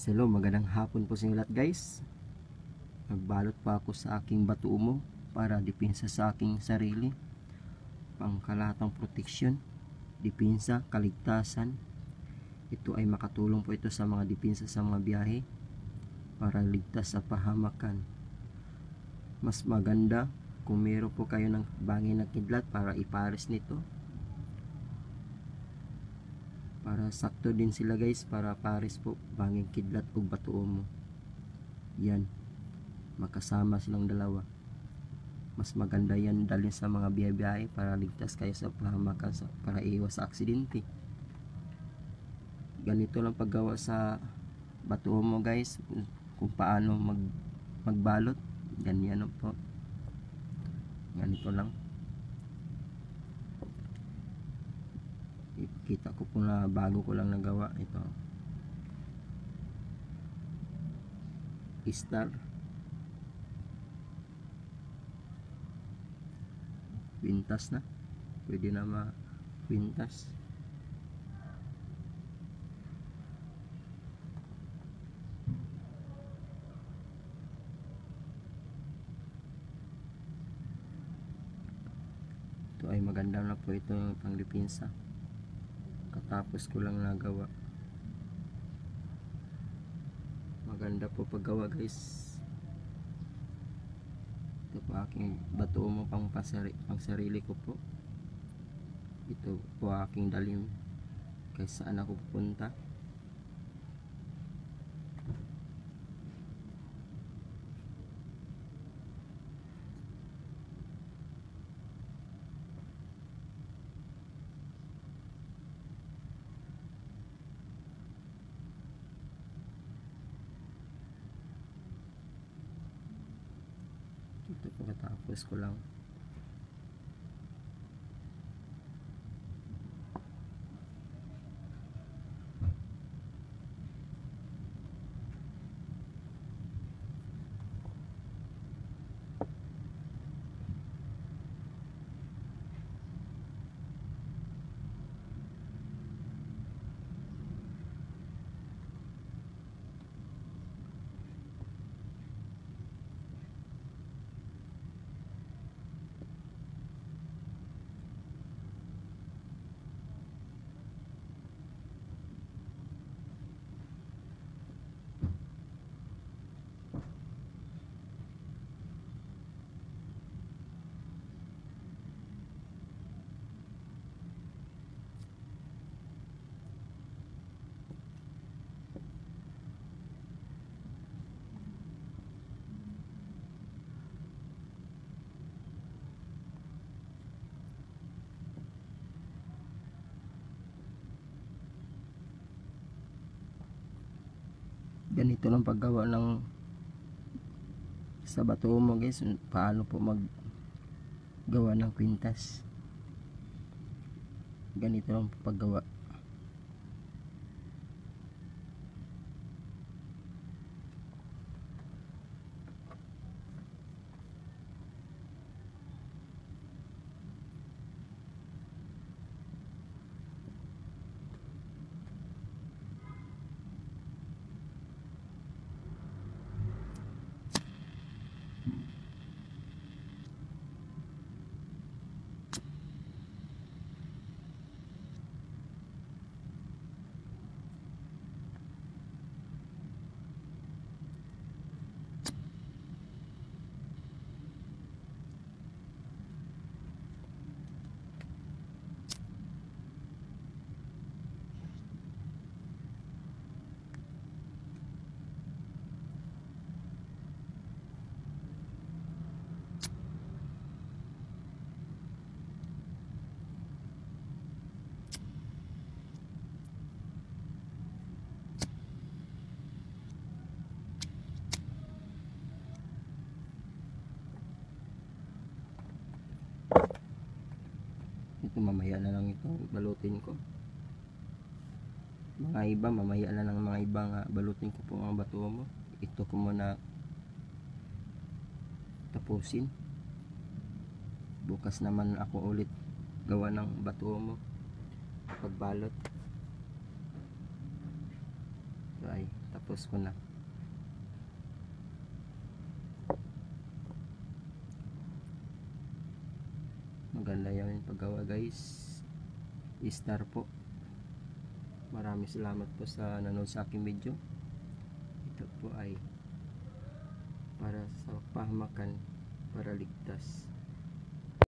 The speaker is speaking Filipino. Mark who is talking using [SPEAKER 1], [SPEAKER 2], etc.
[SPEAKER 1] Hello, magandang hapon po sa inyo lahat guys. Nagbalot pa ako sa aking batuomo para depensa sa aking sarili. Pangkalahatang proteksyon, depensa, kaligtasan. Ito ay makatulong po ito sa mga depensa sa mga biyahe para ligtas sa pahamakan. Mas maganda kung meron po kayo ng bangin na kidlat para ipares nito. Para sakto din sila guys, para pares po banging kidlat o batuomo. Yan, makasama silang dalawa. Mas maganda yan dalhin sa mga biyahe para ligtas kayo sa pahamakan, para iwas sa aksidente. Ganito lang paggawa sa batuomo guys, kung paano magbalot. Ganyan po, ganito lang. Kita ko po na bago ko lang nagawa ito. Star, kwintas na, pwede na ma-kwintas. Ito ay maganda na po ito yung pangdepensa. Katapos ko lang nagawa. Maganda po paggawa guys. Ito po aking batuomo pang sarili ko po. Ito po aking dalim kay saan ako pupunta. Ito po katapos ko lang. Ganito lang paggawa ng sa batuomo guys. Paano po maggawa ng kwintas. Ganito lang paggawa. Ito mamaya na lang ito balutin ko. Mga iba mamaya na lang, mga iba nga balutin ko po ang batuomo. Ito ko muna tapusin. Bukas naman ako ulit gawa ng batuomo, pagbalot. Ito ay tapos. tapos ko na. Maganda yan yung paggawa guys. Star po. Maraming salamat po sa nanood sa aking video. Ito po ay para sa pahamakan, para ligtas.